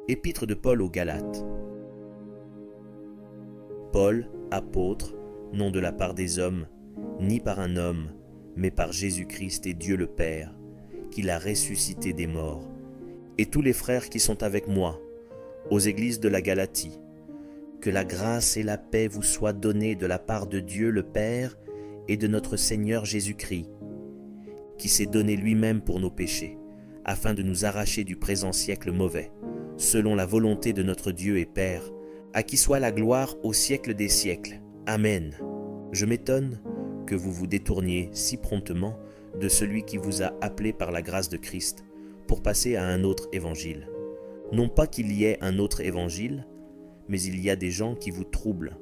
Épître de Paul aux Galates. Paul, apôtre, non de la part des hommes, ni par un homme, mais par Jésus-Christ et Dieu le Père, qui l'a ressuscité des morts, et tous les frères qui sont avec moi, aux églises de la Galatie. Que la grâce et la paix vous soient données de la part de Dieu le Père et de notre Seigneur Jésus-Christ, qui s'est donné lui-même pour nos péchés, afin de nous arracher du présent siècle mauvais, selon la volonté de notre Dieu et Père, à qui soit la gloire au siècle des siècles. Amen. Je m'étonne que vous vous détourniez si promptement de celui qui vous a appelé par la grâce de Christ, pour passer à un autre évangile. Non pas qu'il y ait un autre évangile, mais il y a des gens qui vous troublent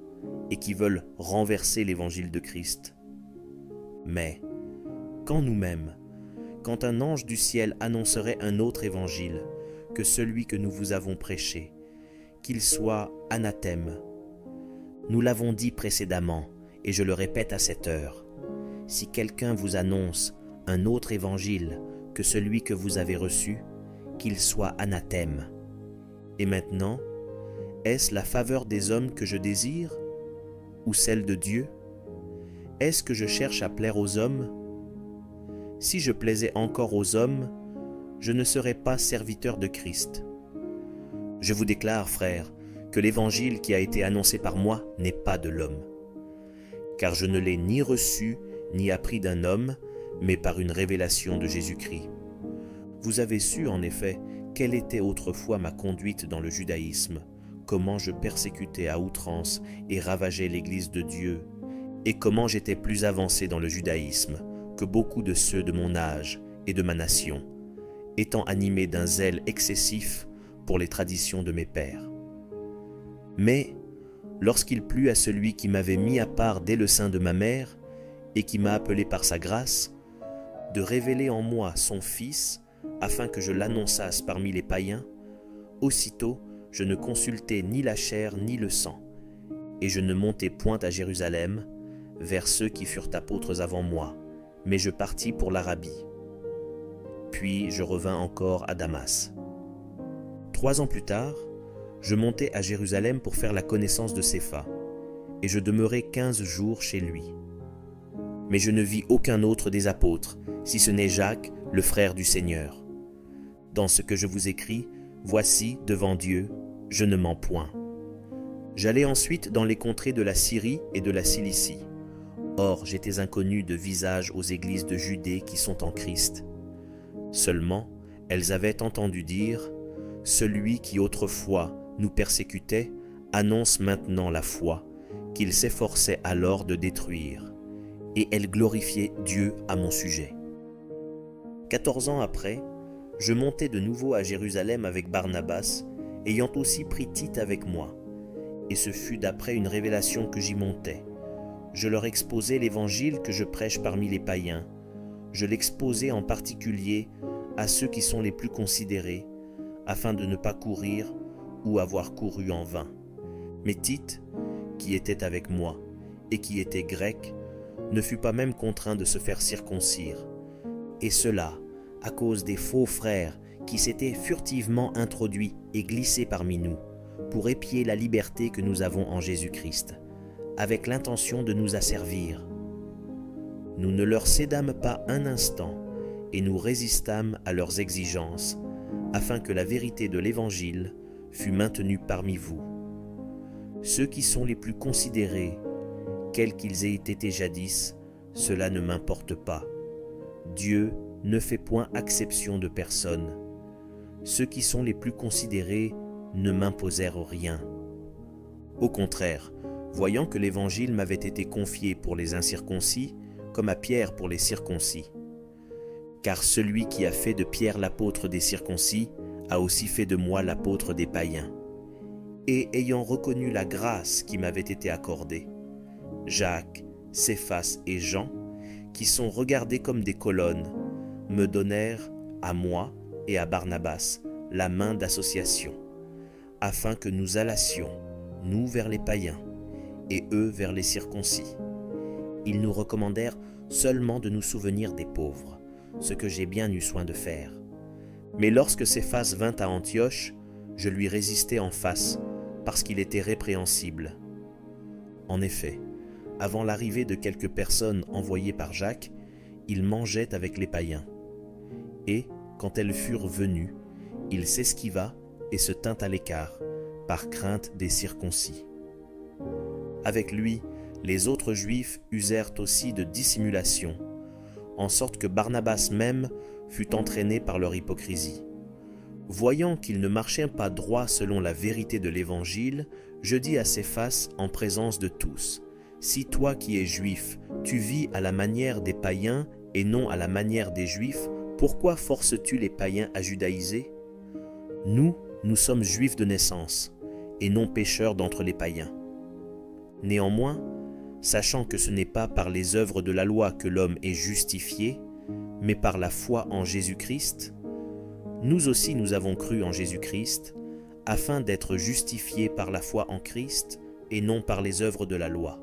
et qui veulent renverser l'évangile de Christ. Mais, quand nous-mêmes, quand un ange du ciel annoncerait un autre évangile que celui que nous vous avons prêché, qu'il soit anathème. Nous l'avons dit précédemment, et je le répète à cette heure, si quelqu'un vous annonce un autre évangile que celui que vous avez reçu, qu'il soit anathème. Et maintenant, est-ce la faveur des hommes que je désire, ou celle de Dieu? Est-ce que je cherche à plaire aux hommes? Si je plaisais encore aux hommes, je ne serais pas serviteur de Christ. Je vous déclare, frères, que l'évangile qui a été annoncé par moi n'est pas de l'homme. Car je ne l'ai ni reçu ni appris d'un homme, mais par une révélation de Jésus-Christ. Vous avez su, en effet, quelle était autrefois ma conduite dans le judaïsme, comment je persécutais à outrance et ravageais l'Église de Dieu, et comment j'étais plus avancé dans le judaïsme que beaucoup de ceux de mon âge et de ma nation, étant animé d'un zèle excessif pour les traditions de mes pères. Mais, lorsqu'il plut à celui qui m'avait mis à part dès le sein de ma mère, et qui m'a appelé par sa grâce, de révéler en moi son Fils, afin que je l'annonçasse parmi les païens, aussitôt je ne consultai ni la chair ni le sang, et je ne montai point à Jérusalem, vers ceux qui furent apôtres avant moi, mais je partis pour l'Arabie. Puis je revins encore à Damas. 3 ans plus tard, je montai à Jérusalem pour faire la connaissance de Cépha, et je demeurai 15 jours chez lui. Mais je ne vis aucun autre des apôtres, si ce n'est Jacques, le frère du Seigneur. Dans ce que je vous écris, voici, devant Dieu, je ne mens point. J'allai ensuite dans les contrées de la Syrie et de la Cilicie. Or, j'étais inconnu de visage aux églises de Judée qui sont en Christ. Seulement, elles avaient entendu dire, « Celui qui autrefois nous persécutait annonce maintenant la foi, qu'il s'efforçait alors de détruire. » Et elles glorifiaient Dieu à mon sujet. 14 ans après, je montai de nouveau à Jérusalem avec Barnabas, ayant aussi pris Tite avec moi. Et ce fut d'après une révélation que j'y montais. Je leur exposai l'évangile que je prêche parmi les païens. Je l'exposai en particulier à ceux qui sont les plus considérés, afin de ne pas courir ou avoir couru en vain. Mais Tite, qui était avec moi et qui était grec, ne fut pas même contraint de se faire circoncire. Et cela, à cause des faux frères qui s'étaient furtivement introduits et glissés parmi nous, pour épier la liberté que nous avons en Jésus-Christ, avec l'intention de nous asservir. Nous ne leur cédâmes pas un instant, et nous résistâmes à leurs exigences, afin que la vérité de l'Évangile fût maintenue parmi vous. Ceux qui sont les plus considérés, quels qu'ils aient été jadis, cela ne m'importe pas. Dieu ne fait point exception de personne. Ceux qui sont les plus considérés ne m'imposèrent rien. Au contraire, voyant que l'Évangile m'avait été confié pour les incirconcis, comme à Pierre pour les circoncis. Car celui qui a fait de Pierre l'apôtre des circoncis a aussi fait de moi l'apôtre des païens. Et ayant reconnu la grâce qui m'avait été accordée, Jacques, Céphas et Jean, qui sont regardés comme des colonnes, me donnèrent, à moi et à Barnabas, la main d'association, afin que nous allassions, nous vers les païens, et eux vers les circoncis. Ils nous recommandèrent seulement de nous souvenir des pauvres, ce que j'ai bien eu soin de faire. Mais lorsque Céphas vint à Antioche, je lui résistais en face, parce qu'il était répréhensible. En effet, avant l'arrivée de quelques personnes envoyées par Jacques, il mangeait avec les païens. Et, quand elles furent venues, il s'esquiva et se tint à l'écart, par crainte des circoncis. Avec lui, les autres Juifs usèrent aussi de dissimulation, en sorte que Barnabas même fut entraîné par leur hypocrisie. Voyant qu'il ne marchait pas droit selon la vérité de l'Évangile, je dis à Céphas en présence de tous, « Si toi qui es juif, tu vis à la manière des païens et non à la manière des Juifs, pourquoi forces-tu les païens à judaïser? Nous sommes juifs de naissance, et non pécheurs d'entre les païens. Néanmoins, sachant que ce n'est pas par les œuvres de la loi que l'homme est justifié, mais par la foi en Jésus-Christ, nous aussi nous avons cru en Jésus-Christ, afin d'être justifiés par la foi en Christ et non par les œuvres de la loi,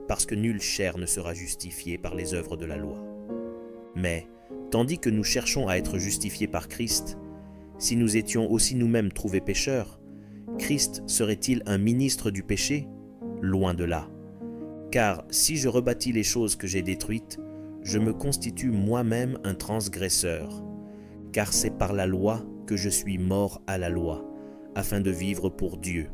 parce que nulle chair ne sera justifiée par les œuvres de la loi. Mais, tandis que nous cherchons à être justifiés par Christ, si nous étions aussi nous-mêmes trouvés pécheurs, Christ serait-il un ministre du péché? Loin de là. Car si je rebâtis les choses que j'ai détruites, je me constitue moi-même un transgresseur. Car c'est par la loi que je suis mort à la loi, afin de vivre pour Dieu.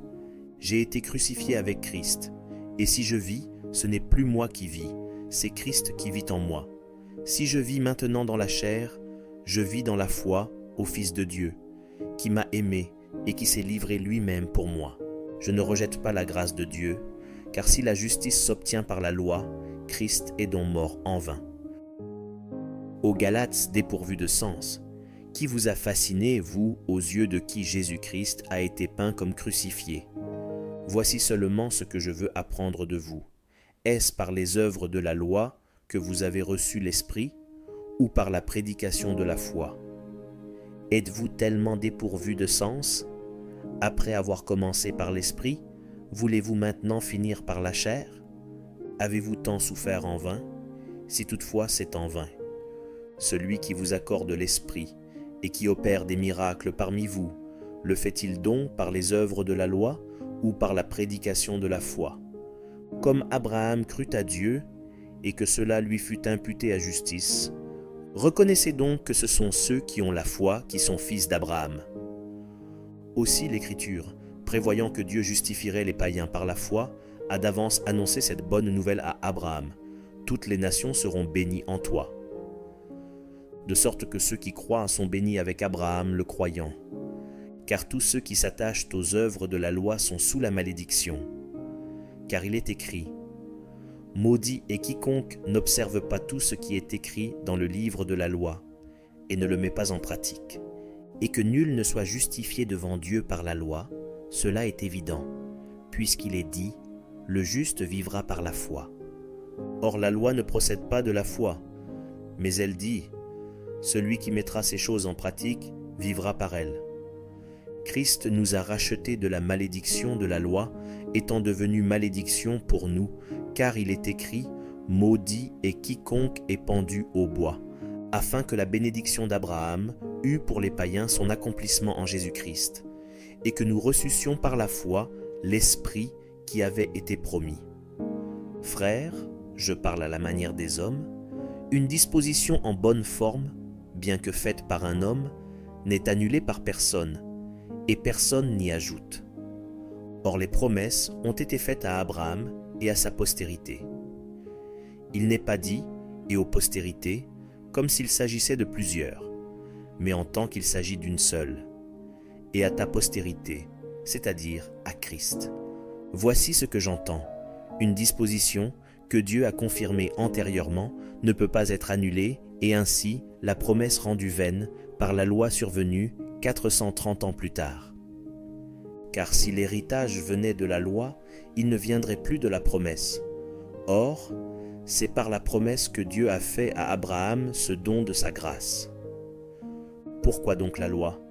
J'ai été crucifié avec Christ, et si je vis, ce n'est plus moi qui vis, c'est Christ qui vit en moi. Si je vis maintenant dans la chair, je vis dans la foi au Fils de Dieu, qui m'a aimé et qui s'est livré lui-même pour moi. Je ne rejette pas la grâce de Dieu, car si la justice s'obtient par la loi, Christ est donc mort en vain. Aux Galates dépourvus de sens, qui vous a fasciné, vous, aux yeux de qui Jésus-Christ a été peint comme crucifié? Voici seulement ce que je veux apprendre de vous. Est-ce par les œuvres de la loi que vous avez reçu l'Esprit, ou par la prédication de la foi? Êtes-vous tellement dépourvus de sens? Après avoir commencé par l'Esprit, voulez-vous maintenant finir par la chair? Avez-vous tant souffert en vain? Si toutefois c'est en vain. Celui qui vous accorde l'Esprit et qui opère des miracles parmi vous, le fait-il donc par les œuvres de la loi ou par la prédication de la foi? Comme Abraham crut à Dieu et que cela lui fut imputé à justice, reconnaissez donc que ce sont ceux qui ont la foi qui sont fils d'Abraham. Aussi l'Écriture, prévoyant que Dieu justifierait les païens par la foi, a d'avance annoncé cette bonne nouvelle à Abraham. Toutes les nations seront bénies en toi. De sorte que ceux qui croient sont bénis avec Abraham le croyant. Car tous ceux qui s'attachent aux œuvres de la loi sont sous la malédiction. Car il est écrit, « Maudit est quiconque n'observe pas tout ce qui est écrit dans le livre de la loi, et ne le met pas en pratique. Et que nul ne soit justifié devant Dieu par la loi, cela est évident, puisqu'il est dit, « Le juste vivra par la foi. » Or la loi ne procède pas de la foi, mais elle dit, « Celui qui mettra ces choses en pratique vivra par elles. » Christ nous a rachetés de la malédiction de la loi, étant devenu malédiction pour nous, car il est écrit « Maudit est quiconque est pendu au bois », afin que la bénédiction d'Abraham eût pour les païens son accomplissement en Jésus-Christ, et que nous reçussions par la foi l'Esprit qui avait été promis. Frères, je parle à la manière des hommes, une disposition en bonne forme, bien que faite par un homme, n'est annulée par personne, et personne n'y ajoute. Or les promesses ont été faites à Abraham et à sa postérité. Il n'est pas dit « et aux postérités » comme s'il s'agissait de plusieurs, mais en tant qu'il s'agit d'une seule, et à ta postérité, c'est-à-dire à Christ. Voici ce que j'entends, une disposition que Dieu a confirmée antérieurement ne peut pas être annulée, et ainsi la promesse rendue vaine par la loi survenue 430 ans plus tard. Car si l'héritage venait de la loi, il ne viendrait plus de la promesse. Or, c'est par la promesse que Dieu a fait à Abraham ce don de sa grâce. Pourquoi donc la loi?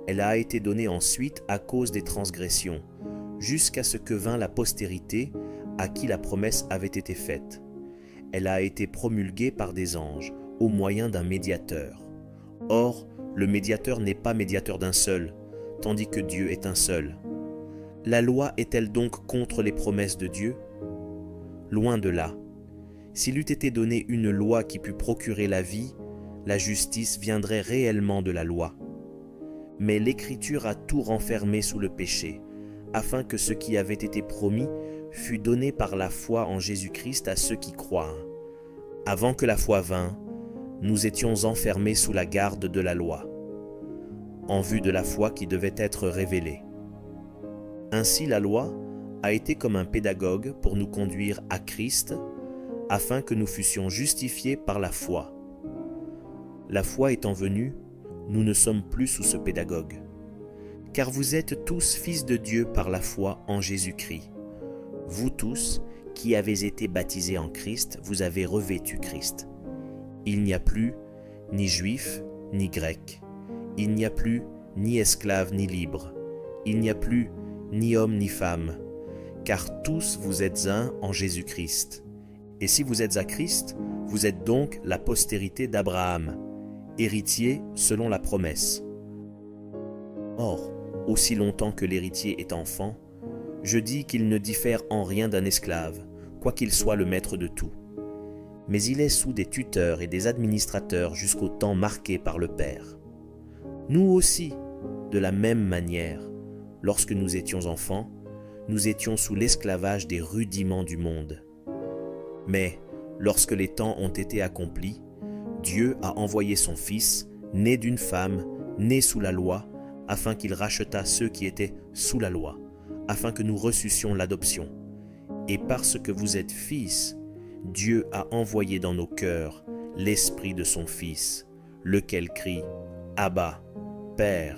Elle a été donnée ensuite à cause des transgressions, jusqu'à ce que vint la postérité à qui la promesse avait été faite. Elle a été promulguée par des anges, au moyen d'un médiateur. Or, le médiateur n'est pas médiateur d'un seul, tandis que Dieu est un seul. La loi est-elle donc contre les promesses de Dieu? Loin de là. S'il eût été donné une loi qui pût procurer la vie, la justice viendrait réellement de la loi. Mais l'Écriture a tout renfermé sous le péché, afin que ce qui avait été promis fût donné par la foi en Jésus-Christ à ceux qui croient. Avant que la foi vînt, nous étions enfermés sous la garde de la loi, en vue de la foi qui devait être révélée. Ainsi la loi a été comme un pédagogue pour nous conduire à Christ, afin que nous fussions justifiés par la foi. La foi étant venue, nous ne sommes plus sous ce pédagogue. Car vous êtes tous fils de Dieu par la foi en Jésus-Christ. Vous tous, qui avez été baptisés en Christ, vous avez revêtu Christ. Il n'y a plus ni juif ni grec. Il n'y a plus ni esclave ni libre. Il n'y a plus ni homme ni femme. Car tous vous êtes un en Jésus-Christ. Et si vous êtes à Christ, vous êtes donc la postérité d'Abraham, héritier selon la promesse. Or, aussi longtemps que l'héritier est enfant, je dis qu'il ne diffère en rien d'un esclave, quoiqu'il soit le maître de tout. Mais il est sous des tuteurs et des administrateurs jusqu'au temps marqué par le Père. Nous aussi, de la même manière, lorsque nous étions enfants, nous étions sous l'esclavage des rudiments du monde. Mais, lorsque les temps ont été accomplis, Dieu a envoyé son Fils, né d'une femme, né sous la loi, afin qu'il rachetât ceux qui étaient sous la loi, afin que nous reçussions l'adoption. Et parce que vous êtes fils, Dieu a envoyé dans nos cœurs l'Esprit de son Fils, lequel crie « Abba, Père ».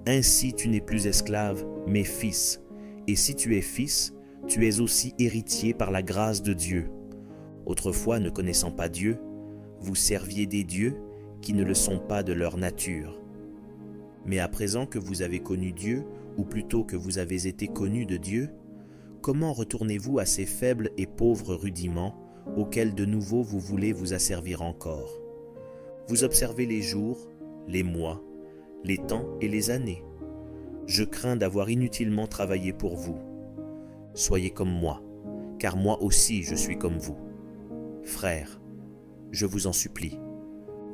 Ainsi tu n'es plus esclave, mais fils. Et si tu es fils, tu es aussi héritier par la grâce de Dieu. Autrefois, ne connaissant pas Dieu, vous serviez des dieux qui ne le sont pas de leur nature. Mais à présent que vous avez connu Dieu, ou plutôt que vous avez été connus de Dieu, comment retournez-vous à ces faibles et pauvres rudiments auxquels de nouveau vous voulez vous asservir encore? Vous observez les jours, les mois, les temps et les années. Je crains d'avoir inutilement travaillé pour vous. Soyez comme moi, car moi aussi je suis comme vous. Frères, je vous en supplie,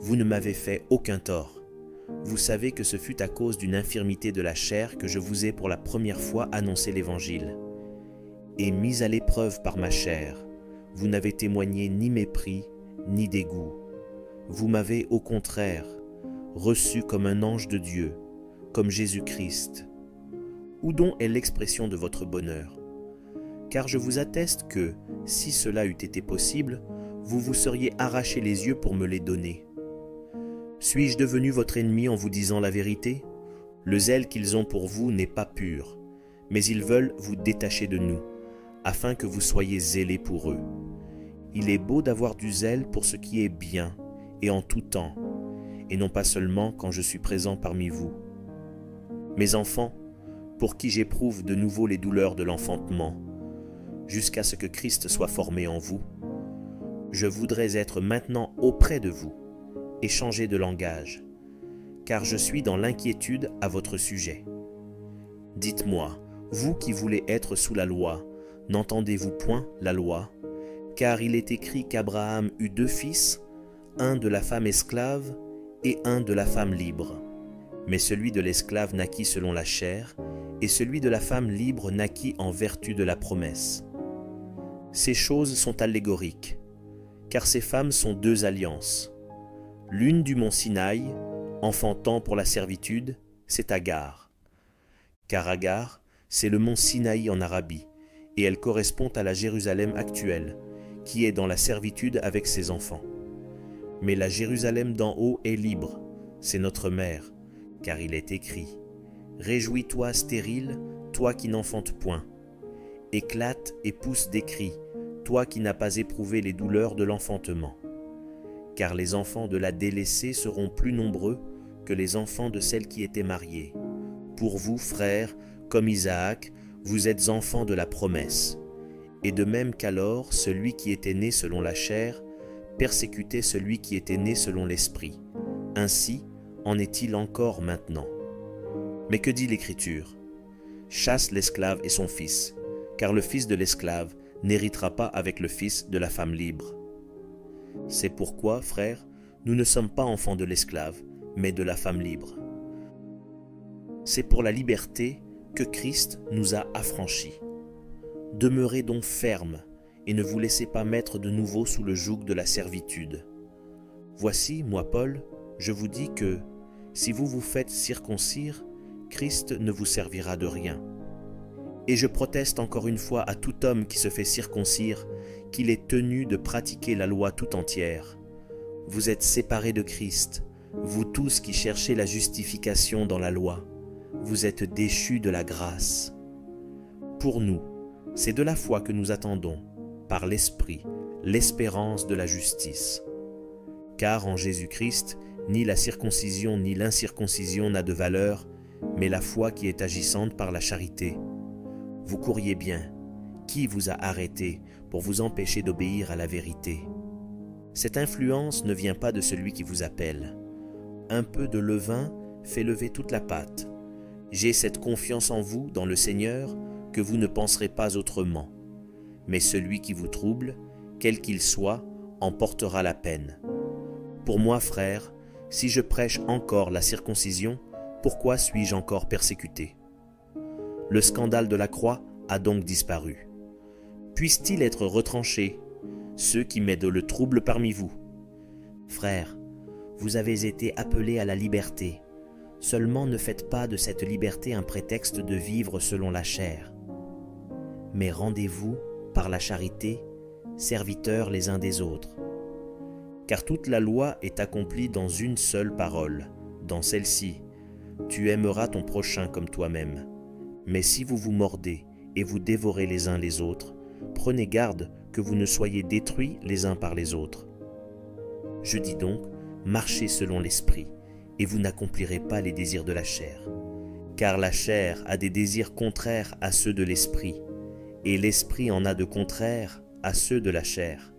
vous ne m'avez fait aucun tort. Vous savez que ce fut à cause d'une infirmité de la chair que je vous ai pour la première fois annoncé l'Évangile. Et mis à l'épreuve par ma chair, vous n'avez témoigné ni mépris, ni dégoût. Vous m'avez au contraire reçu comme un ange de Dieu, comme Jésus-Christ. Où donc est l'expression de votre bonheur? Car je vous atteste que, si cela eût été possible, vous vous seriez arraché les yeux pour me les donner. Suis-je devenu votre ennemi en vous disant la vérité? Le zèle qu'ils ont pour vous n'est pas pur, mais ils veulent vous détacher de nous, afin que vous soyez zélés pour eux. Il est beau d'avoir du zèle pour ce qui est bien, et en tout temps, et non pas seulement quand je suis présent parmi vous. Mes enfants, pour qui j'éprouve de nouveau les douleurs de l'enfantement, jusqu'à ce que Christ soit formé en vous, je voudrais être maintenant auprès de vous et changer de langage, car je suis dans l'inquiétude à votre sujet. Dites-moi, vous qui voulez être sous la loi, n'entendez-vous point la loi? Car il est écrit qu'Abraham eut 2 fils, un de la femme esclave et un de la femme libre. Mais celui de l'esclave naquit selon la chair, et celui de la femme libre naquit en vertu de la promesse. Ces choses sont allégoriques, car ces femmes sont 2 alliances. L'une du mont Sinaï, enfantant pour la servitude, c'est Agar. Car Agar, c'est le mont Sinaï en Arabie, et elle correspond à la Jérusalem actuelle, qui est dans la servitude avec ses enfants. Mais la Jérusalem d'en haut est libre, c'est notre mère, car il est écrit « Réjouis-toi stérile, toi qui n'enfantes point. Éclate et pousse des cris, toi qui n'as pas éprouvé les douleurs de l'enfantement. Car les enfants de la délaissée seront plus nombreux que les enfants de celle qui était mariée. Pour vous, frères, comme Isaac, vous êtes enfants de la promesse. Et de même qu'alors, celui qui était né selon la chair persécutait celui qui était né selon l'esprit. Ainsi en est-il encore maintenant. Mais que dit l'Écriture? Chasse l'esclave et son fils, car le fils de l'esclave n'héritera pas avec le fils de la femme libre. C'est pourquoi, frères, nous ne sommes pas enfants de l'esclave, mais de la femme libre. C'est pour la liberté que Christ nous a affranchis. Demeurez donc fermes et ne vous laissez pas mettre de nouveau sous le joug de la servitude. Voici, moi Paul, je vous dis que, si vous vous faites circoncire, Christ ne vous servira de rien. Et je proteste encore une fois à tout homme qui se fait circoncire qu'il est tenu de pratiquer la loi tout entière. Vous êtes séparés de Christ, vous tous qui cherchez la justification dans la loi. Vous êtes déchus de la grâce. Pour nous, c'est de la foi que nous attendons, par l'Esprit, l'espérance de la justice. Car en Jésus-Christ, ni la circoncision ni l'incirconcision n'a de valeur, mais la foi qui est agissante par la charité. Vous couriez bien. Qui vous a arrêté pour vous empêcher d'obéir à la vérité? Cette influence ne vient pas de celui qui vous appelle. Un peu de levain fait lever toute la pâte. J'ai cette confiance en vous, dans le Seigneur, que vous ne penserez pas autrement. Mais celui qui vous trouble, quel qu'il soit, en portera la peine. Pour moi, frère, si je prêche encore la circoncision, pourquoi suis-je encore persécuté? Le scandale de la croix a donc disparu. Puisse-t-il être retranché, ceux qui mettent le trouble parmi vous? Frères, vous avez été appelés à la liberté. Seulement ne faites pas de cette liberté un prétexte de vivre selon la chair. Mais rendez-vous, par la charité, serviteurs les uns des autres. Car toute la loi est accomplie dans une seule parole, dans celle-ci, tu aimeras ton prochain comme toi-même. Mais si vous vous mordez et vous dévorez les uns les autres, prenez garde que vous ne soyez détruits les uns par les autres. Je dis donc, marchez selon l'esprit, et vous n'accomplirez pas les désirs de la chair. Car la chair a des désirs contraires à ceux de l'esprit, et l'esprit en a de contraires à ceux de la chair.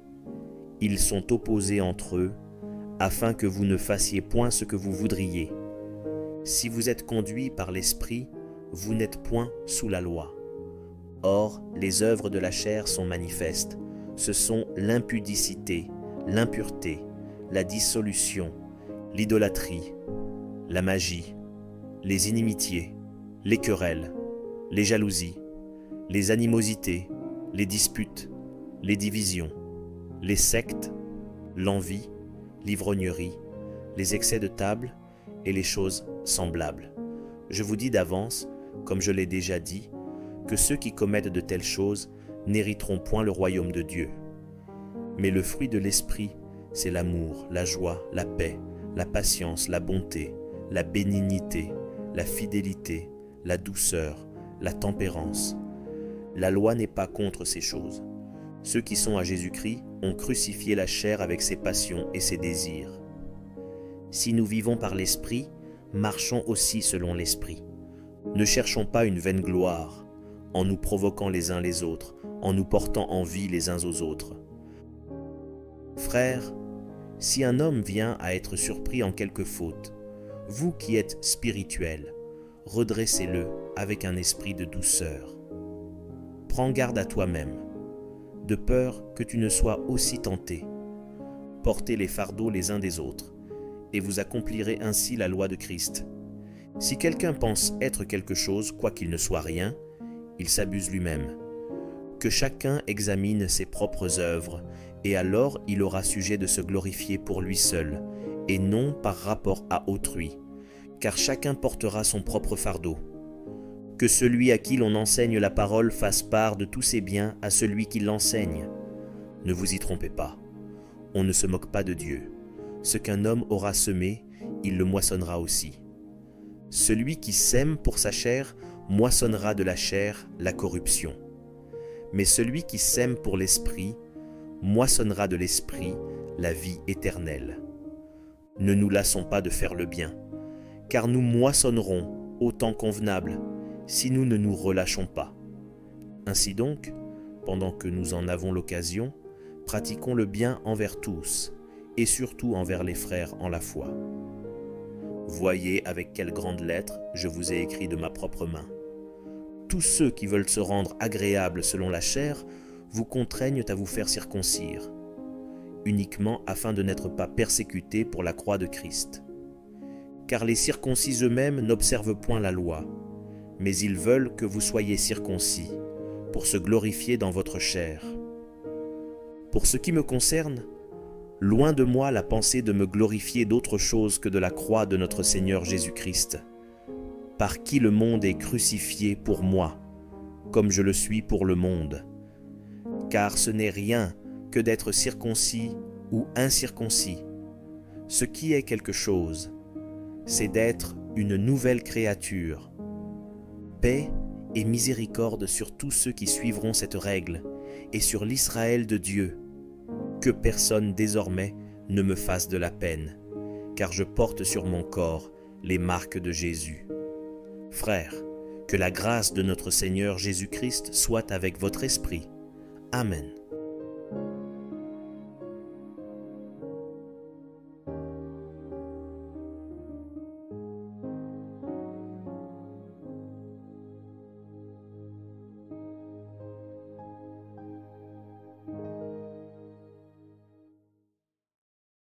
Ils sont opposés entre eux, afin que vous ne fassiez point ce que vous voudriez. Si vous êtes conduits par l'esprit, vous n'êtes point sous la loi. Or, les œuvres de la chair sont manifestes. Ce sont l'impudicité, l'impureté, la dissolution, l'idolâtrie, la magie, les inimitiés, les querelles, les jalousies, les animosités, les disputes, les divisions, les sectes, l'envie, l'ivrognerie, les excès de table et les choses semblables. Je vous dis d'avance, comme je l'ai déjà dit, que ceux qui commettent de telles choses n'hériteront point le royaume de Dieu. Mais le fruit de l'esprit, c'est l'amour, la joie, la paix, la patience, la bonté, la bénignité, la fidélité, la douceur, la tempérance. La loi n'est pas contre ces choses. Ceux qui sont à Jésus-Christ ont crucifié la chair avec ses passions et ses désirs. Si nous vivons par l'esprit, marchons aussi selon l'esprit. Ne cherchons pas une vaine gloire, en nous provoquant les uns les autres, en nous portant envie les uns aux autres. Frères, si un homme vient à être surpris en quelque faute, vous qui êtes spirituels, redressez-le avec un esprit de douceur. Prends garde à toi-même, de peur que tu ne sois aussi tenté. Portez les fardeaux les uns des autres, et vous accomplirez ainsi la loi de Christ. Si quelqu'un pense être quelque chose, quoiqu'il ne soit rien, il s'abuse lui-même. Que chacun examine ses propres œuvres, et alors il aura sujet de se glorifier pour lui seul, et non par rapport à autrui, car chacun portera son propre fardeau. Que celui à qui l'on enseigne la parole fasse part de tous ses biens à celui qui l'enseigne. Ne vous y trompez pas, on ne se moque pas de Dieu. Ce qu'un homme aura semé, il le moissonnera aussi. Celui qui sème pour sa chair moissonnera de la chair la corruption. Mais celui qui sème pour l'esprit moissonnera de l'esprit la vie éternelle. Ne nous lassons pas de faire le bien, car nous moissonnerons au temps convenable si nous ne nous relâchons pas. Ainsi donc, pendant que nous en avons l'occasion, pratiquons le bien envers tous, et surtout envers les frères en la foi. Voyez avec quelle grande lettre je vous ai écrit de ma propre main. Tous ceux qui veulent se rendre agréables selon la chair vous contraignent à vous faire circoncire, uniquement afin de n'être pas persécutés pour la croix de Christ. Car les circoncis eux-mêmes n'observent point la loi, mais ils veulent que vous soyez circoncis, pour se glorifier dans votre chair. Pour ce qui me concerne, loin de moi la pensée de me glorifier d'autre chose que de la croix de notre Seigneur Jésus-Christ, par qui le monde est crucifié pour moi, comme je le suis pour le monde. Car ce n'est rien que d'être circoncis ou incirconcis. Ce qui est quelque chose, c'est d'être une nouvelle créature. Paix et miséricorde sur tous ceux qui suivront cette règle, et sur l'Israël de Dieu. Que personne désormais ne me fasse de la peine, car je porte sur mon corps les marques de Jésus. Frères, que la grâce de notre Seigneur Jésus-Christ soit avec votre esprit. Amen.